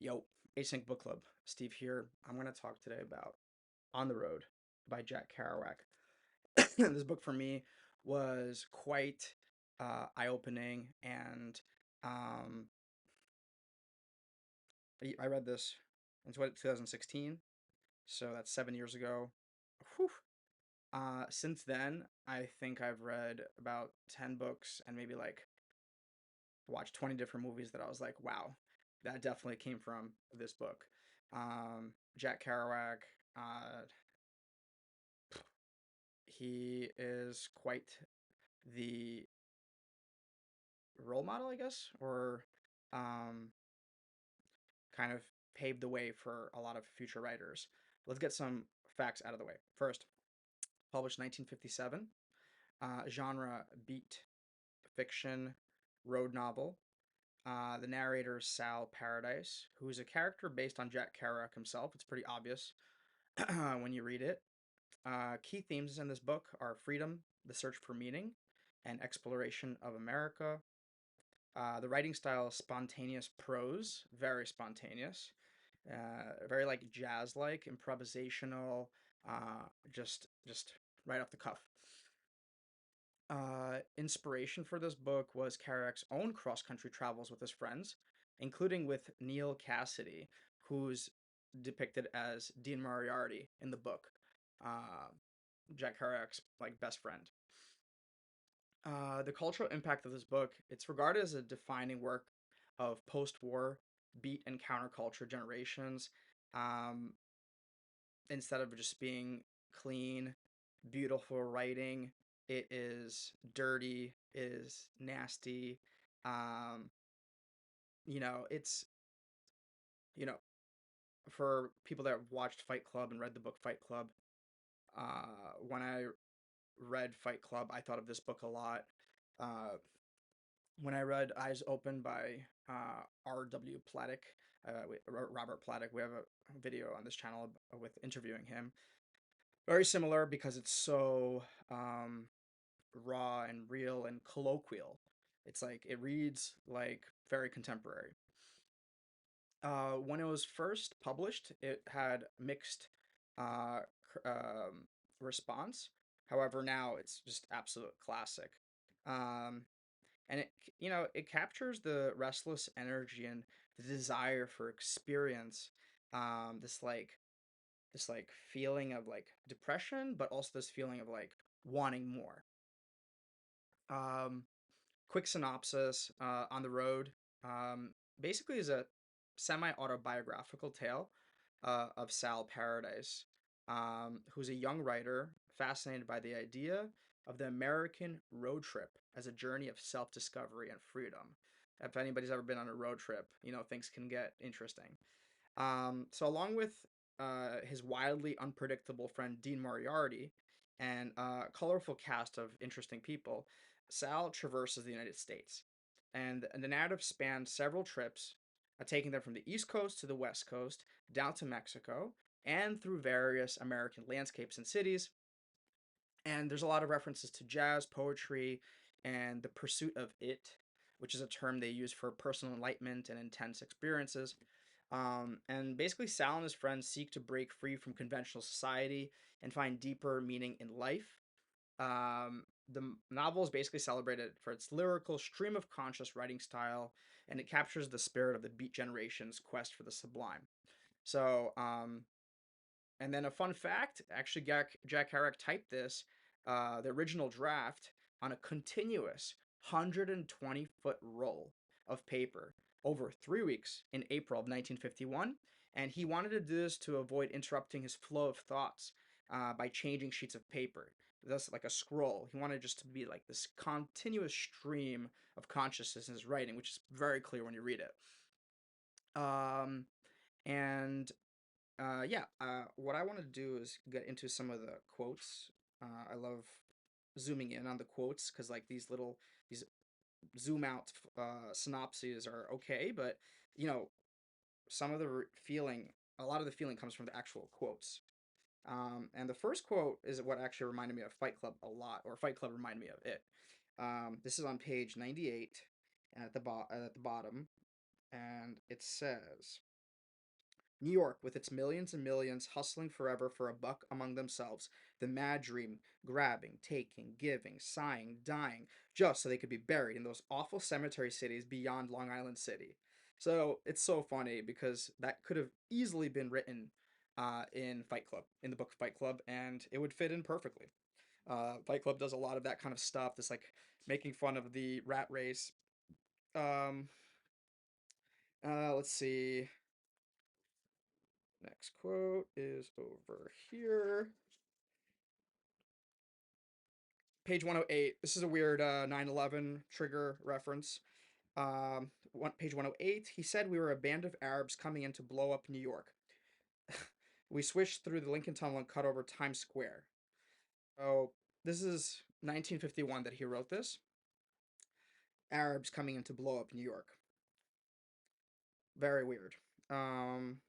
Yo, Async Book Club. Steve here. I'm going to talk today about On the Road by Jack Kerouac. This book for me was quite eye-opening, and um, I read this in 2016, so that's 7 years ago. Whew. Since then, I think I've read about 10 books and maybe like watched 20 different movies that I was like, wow, that definitely came from this book. Jack Kerouac, uh, he is quite the role model, I guess, or um, kind of paved the way for a lot of future writers. Let's get some facts out of the way. First, published 1957, genre beat fiction, road novel. The narrator is Sal Paradise, who is a character based on Jack Kerouac himself. It's pretty obvious when you read it. Key themes in this book are freedom, the search for meaning, and exploration of America. The writing style is spontaneous prose, very spontaneous, very like jazz-like, improvisational, just right off the cuff. Inspiration for this book was Kerouac's own cross-country travels with his friends, including with Neal Cassady, who's depicted as Dean Moriarty in the book. Uh, Jack Kerouac's like best friend. The cultural impact of this book, it's regarded as a defining work of post-war beat and counterculture generations. Um, Instead of just being clean, beautiful writing, it is dirty, is nasty. Um, it's you know for people that have watched Fight Club and read the book Fight Club. When I read Fight Club, I thought of this book a lot. Uh, when I read Eyes Open by R.W. Platic, Robert Platic, we have a video on this channel with interviewing him. Very similar because it's so raw and real and colloquial. It's like it reads like very contemporary. When it was first published, it had mixed uh, response. However, now it's just absolute classic. Um, and it captures the restless energy and the desire for experience. This like feeling of like depression, but also this feeling of like wanting more. Um, Quick synopsis, On the Road, basically is a semi-autobiographical tale of Sal Paradise, who's a young writer fascinated by the idea of the American road trip as a journey of self-discovery and freedom. If anybody's ever been on a road trip, things can get interesting. So along with his wildly unpredictable friend Dean Moriarty and a colorful cast of interesting people, Sal traverses the United States. And the narrative spans several trips, taking them from the East Coast to the West Coast, down to Mexico, and through various American landscapes and cities. And there's a lot of references to jazz, poetry, and the pursuit of it, which is a term they use for personal enlightenment and intense experiences. And basically, Sal and his friends seek to break free from conventional society and find deeper meaning in life. The novel is basically celebrated for its lyrical, stream of conscious writing style, and it captures the spirit of the Beat generation's quest for the sublime. So, and then a fun fact, actually, Jack Kerouac typed the original draft, on a continuous 120-foot roll of paper over 3 weeks in April of 1951. And he wanted to do this to avoid interrupting his flow of thoughts by changing sheets of paper. Thus, like a scroll. He wanted just to be like this continuous stream of consciousness in his writing, which is very clear when you read it. And yeah, what I want to do is get into some of the quotes. I love zooming in on the quotes because like these zoom out synopses are okay, but you know some of the feeling, a lot of the feeling comes from the actual quotes. And the first quote is what actually reminded me of Fight Club a lot, or Fight Club reminded me of it. This is on page 98 at the bottom, and it says. New York, with its millions and millions hustling forever for a buck among themselves, the mad dream, grabbing, taking, giving, sighing, dying, just so they could be buried in those awful cemetery cities beyond Long Island City. So it's so funny because that could have easily been written in Fight Club, in the book Fight Club, and it would fit in perfectly. Fight Club does a lot of that kind of stuff, this like making fun of the rat race. Um, let's see. Next quote is over here. Page 108. This is a weird 9/11 trigger reference. Page 108. He said we were a band of Arabs coming in to blow up New York. We swished through the Lincoln Tunnel and cut over Times Square. Oh, this is 1951 that he wrote this. Arabs coming in to blow up New York. Very weird. Um,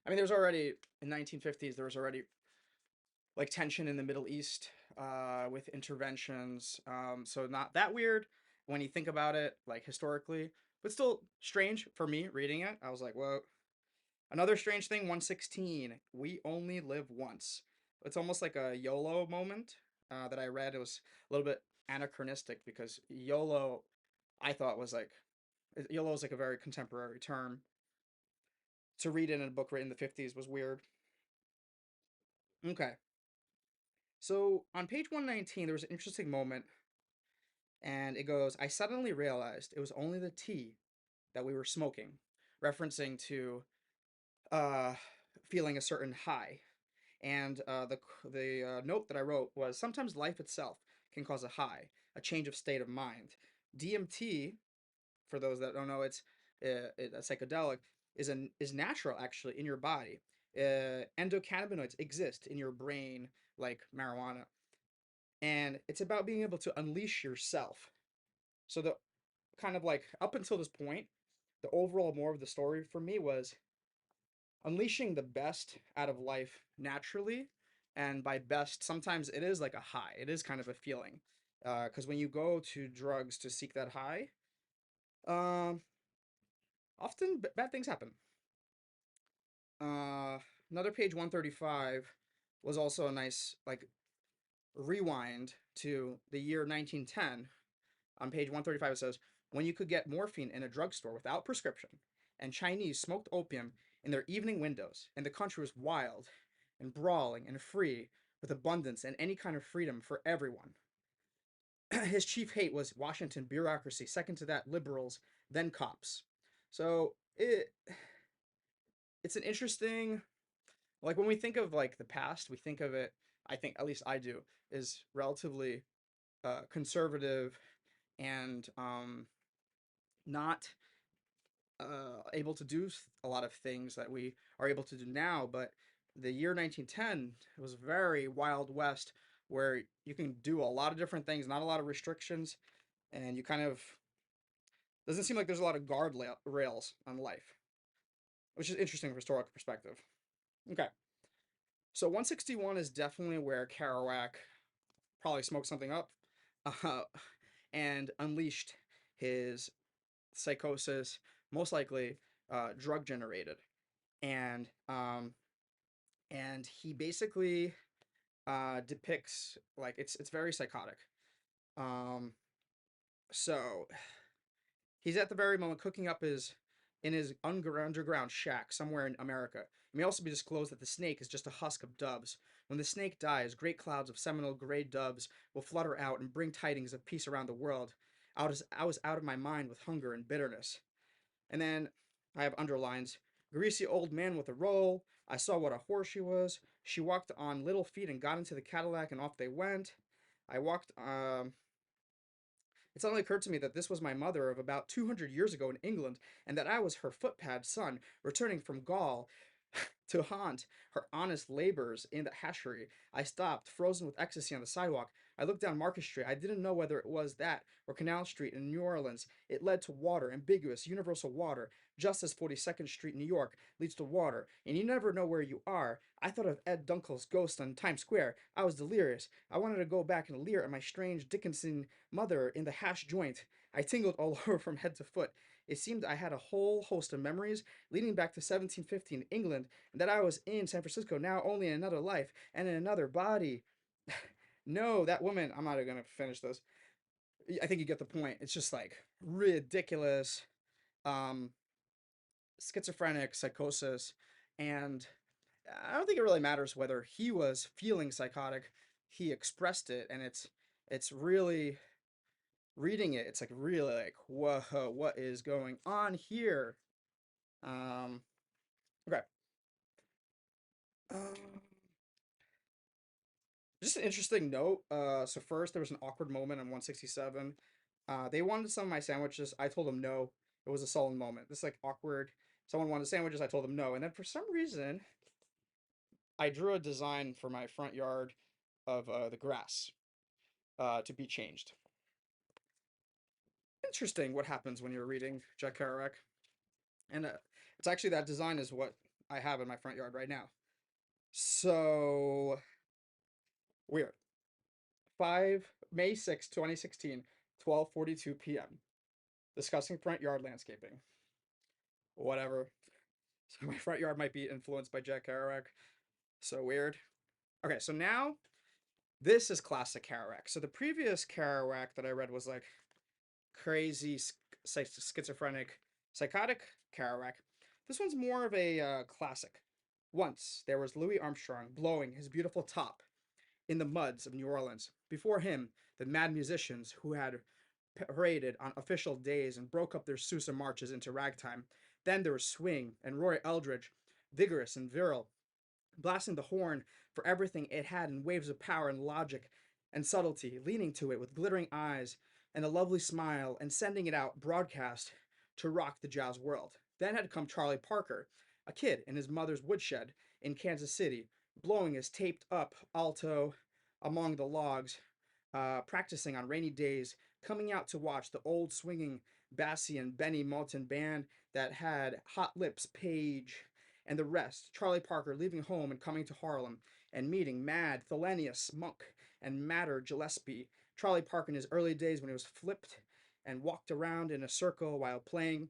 I mean, there's already in 1950s there was already like tension in the Middle East with interventions. So not that weird when you think about it, like historically, but still strange for me reading it. I was like, whoa. Another strange thing, 116. We only live once. It's almost like a YOLO moment that I read. It was a little bit anachronistic because YOLO, I thought was like, YOLO is like a very contemporary term. To read it in a book written in the 50s was weird. Okay. So on page 119, there was an interesting moment, and it goes, I suddenly realized it was only the tea that we were smoking, referencing to uh, feeling a certain high. And the note that I wrote was sometimes life itself can cause a high, a change of state of mind. DMT, for those that don't know, it's a psychedelic, is natural actually in your body. Endocannabinoids exist in your brain like marijuana, and it's about being able to unleash yourself. So the kind of like up until this point, the overall more of the story for me was unleashing the best out of life naturally. And by best, sometimes it is like a high. It is kind of a feeling. Because when you go to drugs to seek that high, um, often bad things happen. Uh, Another page 135 was also a nice like rewind to the year 1910. On page 135, it says, when you could get morphine in a drugstore without prescription, and Chinese smoked opium in their evening windows, and the country was wild and brawling and free, with abundance and any kind of freedom for everyone. His chief hate was Washington bureaucracy, second to that, liberals, then cops. So it's an interesting, like when we think of like the past, we think of it, I think, at least I do, is relatively conservative and not able to do a lot of things that we are able to do now. But the year 1910 was very Wild West, where you can do a lot of different things, not a lot of restrictions, and you kind of doesn't seem like there's a lot of rails on life, which is interesting from historical perspective. Okay, so 161 is definitely where Kerouac probably smoked something up uh, and unleashed his psychosis, most likely drug generated, and he basically depicts like it's very psychotic. Um, so he's at the very moment cooking up his in his underground shack somewhere in America. It may also be disclosed that the snake is just a husk of doves. When the snake dies, great clouds of seminal gray doves will flutter out and bring tidings of peace around the world. I was out of my mind with hunger and bitterness. And then I have underlines. Greasy old man with a roll. I saw what a horse she was. She walked on little feet and got into the Cadillac, and off they went. I walked. It suddenly occurred to me that this was my mother of about 200 years ago in England, and that I was her footpad son, returning from Gaul to haunt her honest labors in the hashery. I stopped, frozen with ecstasy on the sidewalk. I looked down Market Street. I didn't know whether it was that or Canal Street in New Orleans. It led to water, ambiguous, universal water, just as 42nd Street in New York leads to water, and you never know where you are. I thought of Ed Dunkel's ghost on Times Square. I was delirious. I wanted to go back and leer at my strange Dickinson mother in the hash joint. I tingled all over from head to foot. It seemed I had a whole host of memories leading back to 1750 in England, and that I was in San Francisco now only in another life and in another body. No, that woman, I'm not going to finish this. I think you get the point. It's just like ridiculous, um, schizophrenic psychosis. And I don't think it really matters whether he was feeling psychotic. He expressed it, and it's really reading it. It's like really like whoa, what is going on here? Um, okay. Um, just an interesting note. So first there was an awkward moment on 167. They wanted some of my sandwiches. I told them no. It was a sullen moment. This is like awkward. Someone wanted sandwiches. I told them no. And then for some reason, I drew a design for my front yard of the grass to be changed. Interesting what happens when you're reading Jack Kerouac. And it's actually that design is what I have in my front yard right now. So weird. 5 May 6, 2016, 12:42 p.m. Discussing front yard landscaping. Whatever. So my front yard might be influenced by Jack Kerouac. So weird. Okay, so now this is classic Kerouac. So the previous Kerouac that I read was like crazy, schizophrenic, psychotic Kerouac. This one's more of a classic. Once there was Louis Armstrong blowing his beautiful top in the muds of New Orleans. Before him, the mad musicians who had paraded on official days and broke up their Sousa marches into ragtime. Then there was Swing and Roy Eldridge, vigorous and virile, blasting the horn for everything it had in waves of power and logic and subtlety, leaning to it with glittering eyes and a lovely smile and sending it out broadcast to rock the jazz world. Then had come Charlie Parker, a kid in his mother's woodshed in Kansas City, blowing his taped up alto among the logs, practicing on rainy days, coming out to watch the old swinging Bassie and Benny Moulton band that had Hot Lips Page and the rest. Charlie Parker leaving home and coming to Harlem and meeting Mad Thelonious Monk and Madder Gillespie. Charlie Parker in his early days when he was flipped and walked around in a circle while playing.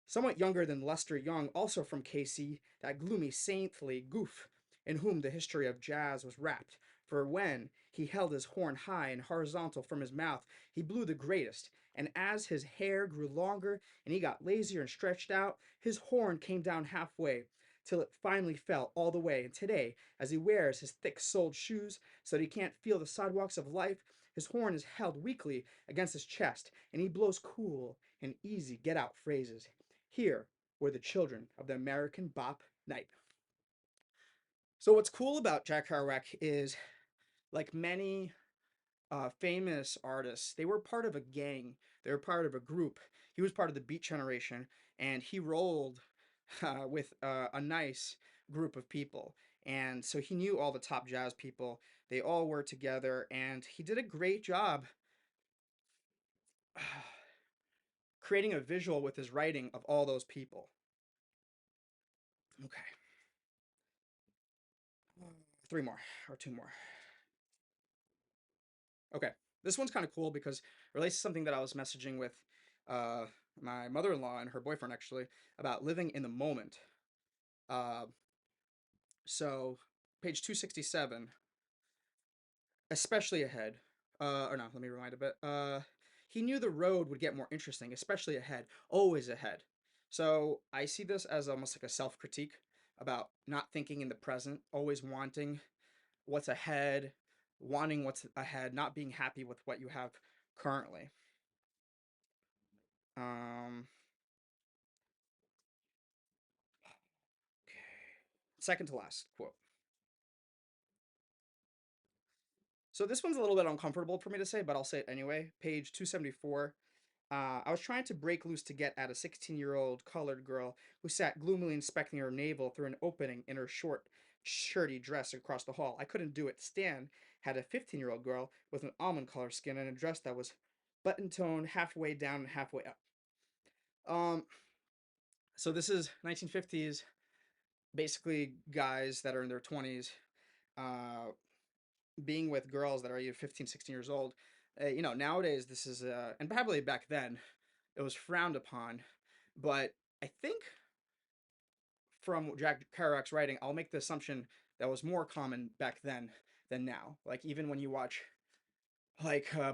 Somewhat younger than Lester Young, also from KC, that gloomy, saintly goof in whom the history of jazz was wrapped. For when he held his horn high and horizontal from his mouth, he blew the greatest. And as his hair grew longer and he got lazier and stretched out, his horn came down halfway, till it finally fell all the way. And today, as he wears his thick-soled shoes so that he can't feel the sidewalks of life, his horn is held weakly against his chest, and he blows cool and easy get-out phrases. Here were the children of the American bop night. So what's cool about Jack Kerouac is, like many famous artists, they were part of a gang. They were part of a group. He was part of the Beat generation, and he rolled with a nice group of people. And so he knew all the top jazz people. They all were together, and he did a great job creating a visual with his writing of all those people. Okay, three more or two more. Okay, this one's kind of cool because it relates to something that I was messaging with uh, my mother-in-law and her boyfriend actually about living in the moment. Uh, so, page 267, especially ahead. Or no, let me rewind a bit. He knew the road would get more interesting, especially ahead, always ahead. So I see this as almost like a self-critique about not thinking in the present, always wanting what's ahead, wanting what's ahead, not being happy with what you have currently. Um, Second to last quote. So this one's a little bit uncomfortable for me to say, but I'll say it anyway. Page 274. I was trying to break loose to get at a 16-year-old colored girl who sat gloomily inspecting her navel through an opening in her short, shirty dress across the hall. I couldn't do it. Stan had a 15-year-old girl with an almond color skin and a dress that was button-toned halfway down and halfway up. Um, so this is 1950s, basically guys that are in their 20s, uh, being with girls that are either 15, 16 years old. Nowadays this is and probably back then it was frowned upon, but I think from Jack Kerouac's writing, I'll make the assumption that was more common back then than now. Like even when you watch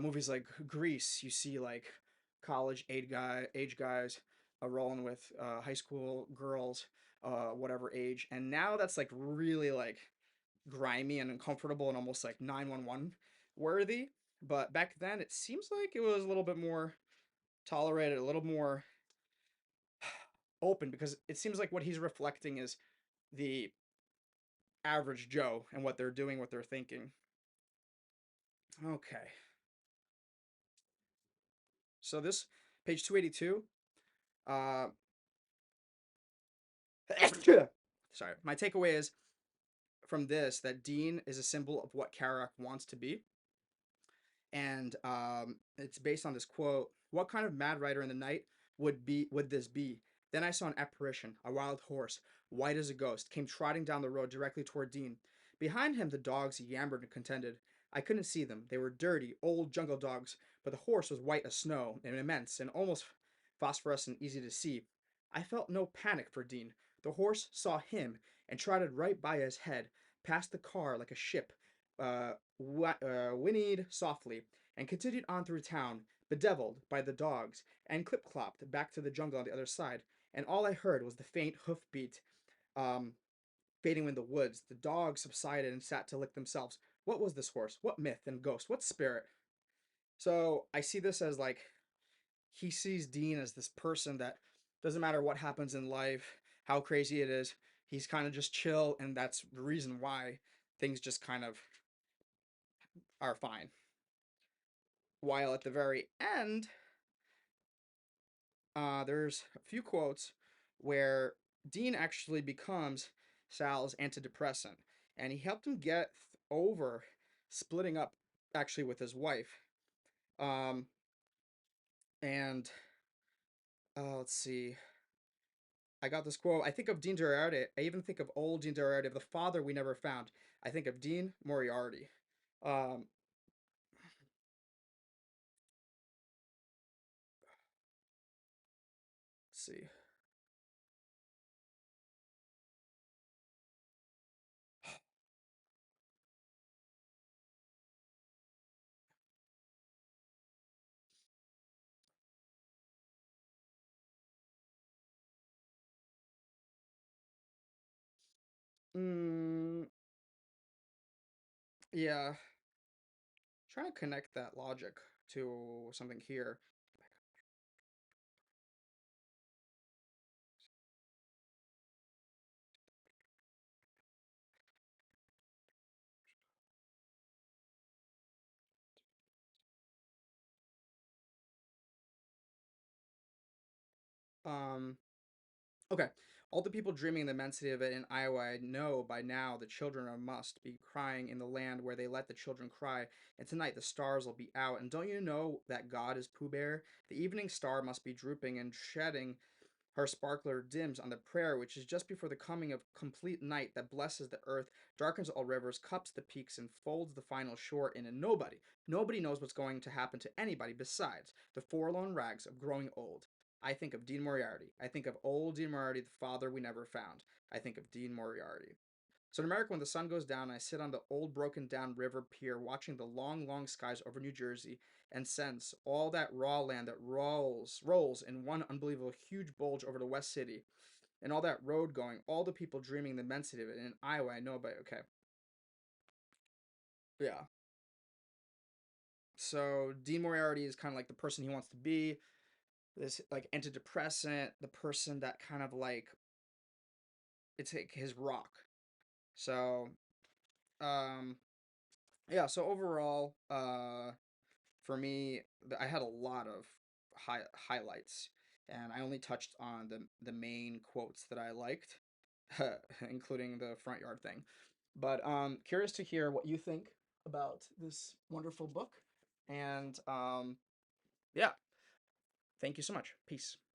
movies like Grease, you see like age guys rolling with high school girls, whatever age, and now that's like really like grimy and uncomfortable and almost like 911 worthy. But back then, it seems like it was a little bit more tolerated, a little more open because it seems like what he's reflecting is the average Joe and what they're doing, what they're thinking. Okay, so this page 282. Uh, sorry, my takeaway is from this that Dean is a symbol of what Kerouac wants to be, and it's based on this quote: "What kind of mad writer in the night would this be? Then I saw an apparition, a wild horse, white as a ghost, came trotting down the road directly toward Dean. Behind him, the dogs yammered and contended. I couldn't see them. They were dirty, old jungle dogs, but the horse was white as snow and immense and almost phosphorescent, easy to see. I felt no panic for Dean. The horse saw him and trotted right by his head, past the car like a ship, whinnied softly, and continued on through town, bedeviled by the dogs, and clip-clopped back to the jungle on the other side. And all I heard was the faint hoof-beat um, fading in the woods. The dogs subsided and sat to lick themselves. What was this horse? What myth and ghost? What spirit? So I see this as like he sees Dean as this person that doesn't matter what happens in life, how crazy it is, he's kind of just chill, and that's the reason why things just kind of are fine. While at the very end, there's a few quotes where Dean actually becomes Sal's antidepressant, and he helped him get over splitting up actually with his wife. Um, and let's see, I got this quote. I think of Dean Moriarty. I even think of old Dean Moriarty, of the father we never found. I think of Dean Moriarty. Um, let's see. Mm, yeah, trying to connect that logic to something here. Um, Okay. All the people dreaming the immensity of it in Iowa, I know by now the children are must be crying in the land where they let the children cry, and tonight the stars will be out. And don't you know that God is Pooh Bear? The evening star must be drooping and shedding her sparkler dims on the prayer which is just before the coming of complete night that blesses the earth, darkens all rivers, cups the peaks, and folds the final shore in. And nobody knows what's going to happen to anybody besides the forlorn rags of growing old. I think of Dean Moriarty. I think of old Dean Moriarty, the father we never found. I think of Dean Moriarty. So in America, when the sun goes down, I sit on the old broken down river pier watching the long, long skies over New Jersey and sense all that raw land that rolls in one unbelievable huge bulge over the West City and all that road going, all the people dreaming the immensity of it. And in Iowa, I know about it. Okay. Yeah. So Dean Moriarty is kind of like the person he wants to be, this like antidepressant, the person that kind of like it's like his rock. So um yeah, so overall, for me, I had a lot of highlights, and I only touched on the main quotes that I liked, including the front yard thing. But curious to hear what you think about this wonderful book, and yeah, thank you so much. Peace.